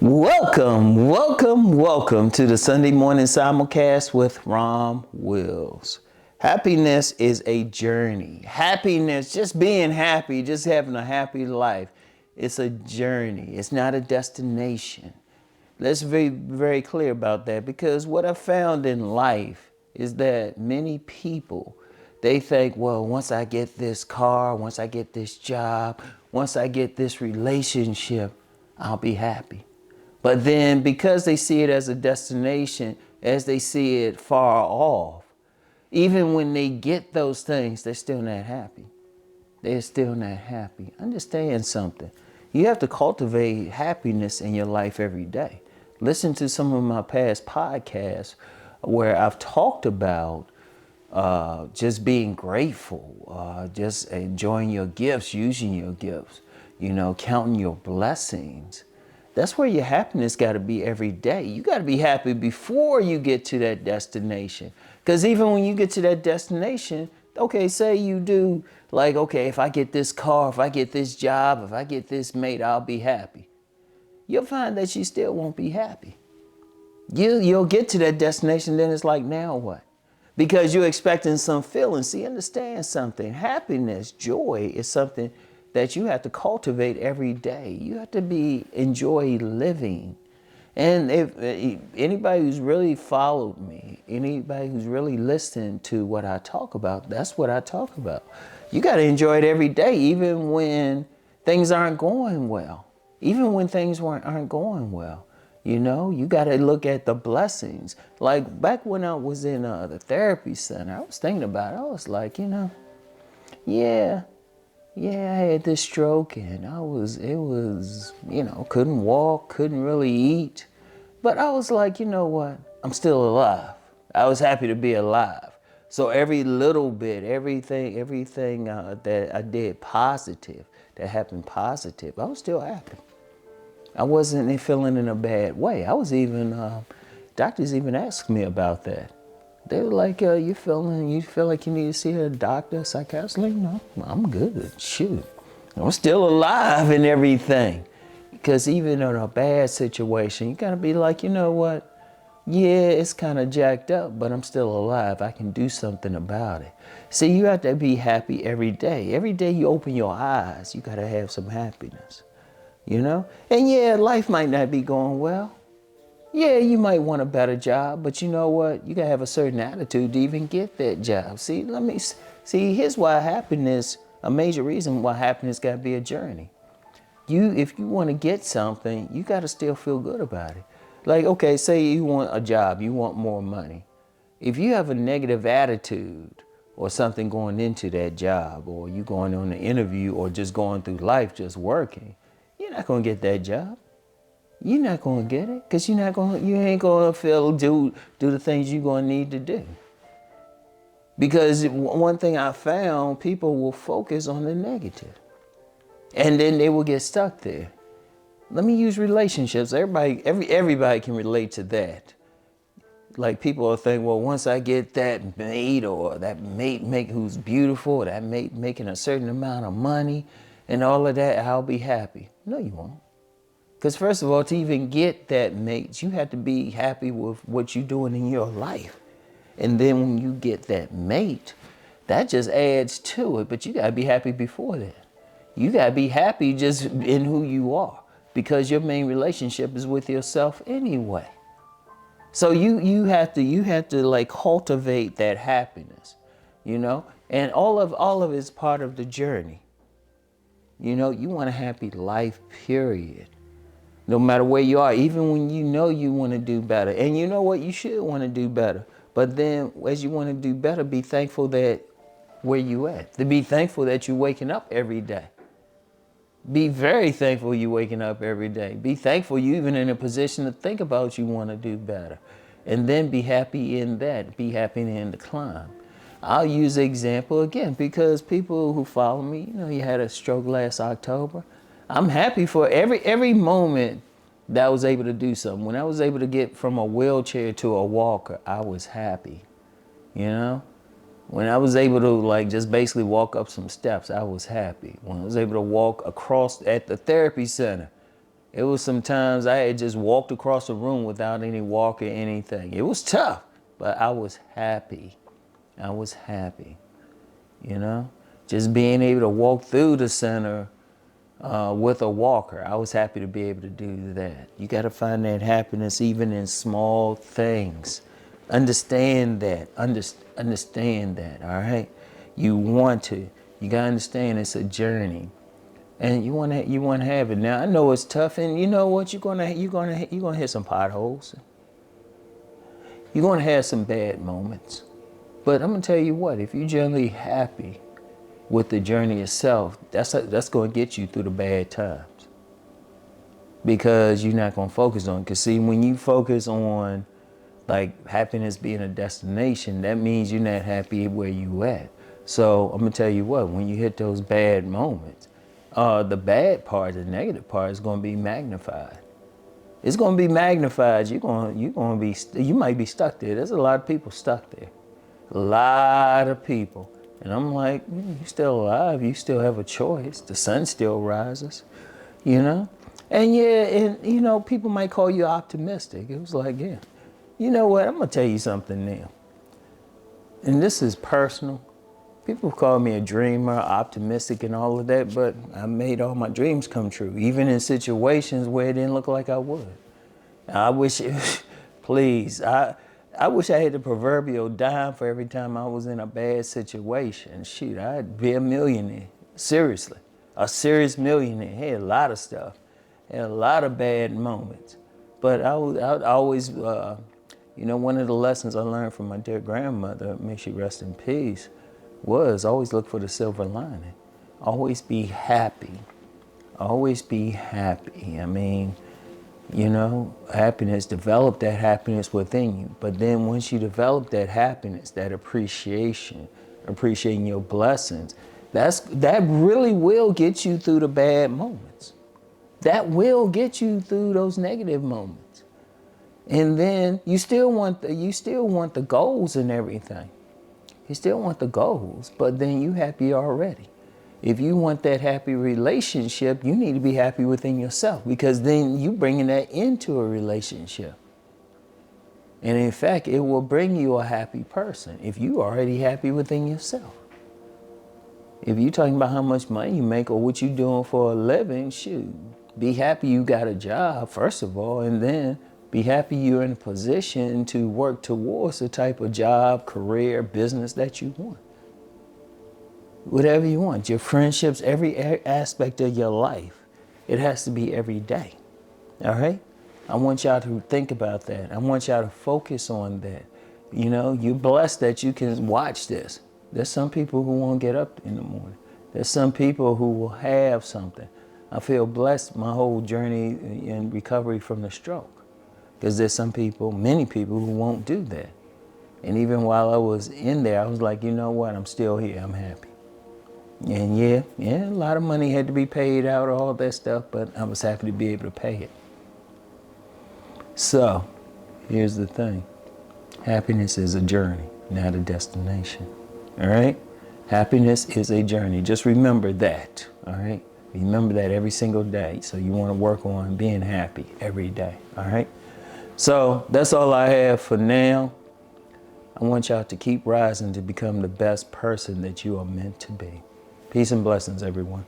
Welcome to the Sunday morning simulcast with Rom Wills. Happiness is a journey. Happiness, just being happy, just having a happy life. It's a journey. It's not a destination. Let's be very clear about that, because what I found in life is that many people, they think, well, once I get this car, once I get this job, once I get this relationship, I'll be happy. But then because they see it as a destination, as they see it far off, even when they get those things, they're still not happy. They're still not happy. Understand something. You have to cultivate happiness in your life every day. Listen to some of my past podcasts where I've talked about just being grateful, just enjoying your gifts, using your gifts, counting your blessings. That's where your happiness got to be every day. You got to be happy before you get to that destination. Because even when you get to that destination, okay, say you do like, okay, if I get this car, if I get this job, if I get this mate, I'll be happy. You'll find that you still won't be happy. You'll get to that destination, then it's like, now what? Because you're expecting some feeling. See, understand something. Happiness, joy is something that you have to cultivate every day. You have to enjoy living. And if anybody who's really followed me, anybody who's really listened to what I talk about, that's what I talk about. You got to enjoy it every day, even when things aren't going well. Even when things aren't going well. You got to look at the blessings. Like back when I was in the therapy center, I was thinking about it. I was like, yeah, I had this stroke and couldn't walk, couldn't really eat. But I was like, you know what? I'm still alive. I was happy to be alive. So every little bit, everything that I did positive, that happened positive, I was still happy. I wasn't feeling in a bad way. I was even, doctors even asked me about that. They were like, you feel like you need to see a doctor, a psychiatrist? Like, no, I'm good. Shoot. I'm still alive and everything. Because even in a bad situation, you got to be like, you know what? Yeah, it's kind of jacked up, but I'm still alive. I can do something about it. See, you have to be happy every day. Every day you open your eyes, you got to have some happiness, And yeah, life might not be going well. Yeah, you might want a better job, but you know what? You gotta have a certain attitude to even get that job. See, here's why a major reason why happiness gotta be a journey. If you wanna get something, you gotta still feel good about it. Like, okay, say you want a job, you want more money. If you have a negative attitude or something going into that job, or you going on an interview, or just going through life, just working, you're not gonna get that job. You're not gonna get it, because you ain't gonna do the things you're gonna need to do. Because one thing I found, people will focus on the negative, and then they will get stuck there. Let me use relationships. Everybody can relate to that. Like people will think, well, once I get that mate, or that mate who's beautiful, or that mate making a certain amount of money, and all of that, I'll be happy. No, you won't. Because first of all, to even get that mate, you have to be happy with what you're doing in your life. And then when you get that mate, that just adds to it. But you got to be happy before that. You got to be happy just in who you are, because your main relationship is with yourself anyway. So you have to like cultivate that happiness, and all of it's part of the journey. You want a happy life, period. No matter where you are, even when you want to do better. And you know what? You should want to do better. But then as you want to do better, be thankful that where you at. To be thankful that you're waking up every day. Be very thankful you're waking up every day. Be thankful you're even in a position to think about you want to do better. And then be happy in that. Be happy in the climb. I'll use the example again, because people who follow me, you had a stroke last October. I'm happy for every moment that I was able to do something. When I was able to get from a wheelchair to a walker, I was happy. When I was able to just basically walk up some steps, I was happy. When I was able to walk across at the therapy center, It was sometimes I had just walked across the room without any walk or anything. It was tough, but I was happy. I was happy, you know? Just being able to walk through the center with a walker. I was happy to be able to do that. You got to find that happiness even in small things. Understand that. Understand that, all right? You want to. You got to understand it's a journey. And you want to have it. Now, I know it's tough, and you know what? You're going to hit some potholes. You're going to have some bad moments. But I'm going to tell you what, if you're generally happy with the journey itself, that's going to get you through the bad times. Because you're not going to focus on it. Because see, when you focus on like happiness being a destination, that means you're not happy where you at. So I'm going to tell you what, when you hit those bad moments, the bad part, the negative part is going to be magnified. It's going to be magnified. You might be stuck there. There's a lot of people stuck there. A lot of people. And I'm like, you're still alive. You still have a choice. The sun still rises, you know? And yeah, and you know, people might call you optimistic. It was like, yeah, you know what? I'm going to tell you something now. And this is personal. People call me a dreamer, optimistic and all of that, but I made all my dreams come true, even in situations where it didn't look like I would. I wish, please, I wish I had the proverbial dime for every time I was in a bad situation. Shoot, I'd be a millionaire. Seriously, a serious millionaire. Had a lot of stuff, had a lot of bad moments. But I always, you know, one of the lessons I learned from my dear grandmother, may she rest in peace, was always look for the silver lining. Always be happy. Always be happy. I mean, you know, happiness, develop that happiness within you. But then once you develop that happiness, that appreciation, appreciating your blessings, that really will get you through the bad moments. That will get you through those negative moments. And then you still want the goals and everything. You still want the goals, but then you happy already. If you want that happy relationship, you need to be happy within yourself, because then you bringing that into a relationship. And in fact, it will bring you a happy person if you already happy within yourself. If you're talking about how much money you make or what you're doing for a living, shoot, be happy you got a job, first of all, and then be happy you're in a position to work towards the type of job, career, business that you want. Whatever you want, your friendships, every aspect of your life, it has to be every day, all right? I want y'all to think about that. I want y'all to focus on that. You know, you're blessed that you can watch this. There's some people who won't get up in the morning. There's some people who will have something. I feel blessed my whole journey in recovery from the stroke, because there's some people, many people, who won't do that. And even while I was in there, I was like, you know what, I'm still here, I'm happy. And yeah, a lot of money had to be paid out, all that stuff, but I was happy to be able to pay it. So, here's the thing. Happiness is a journey, not a destination, all right? Happiness is a journey. Just remember that, all right? Remember that every single day. So you want to work on being happy every day, all right? So that's all I have for now. I want y'all to keep rising to become the best person that you are meant to be. Peace and blessings, everyone.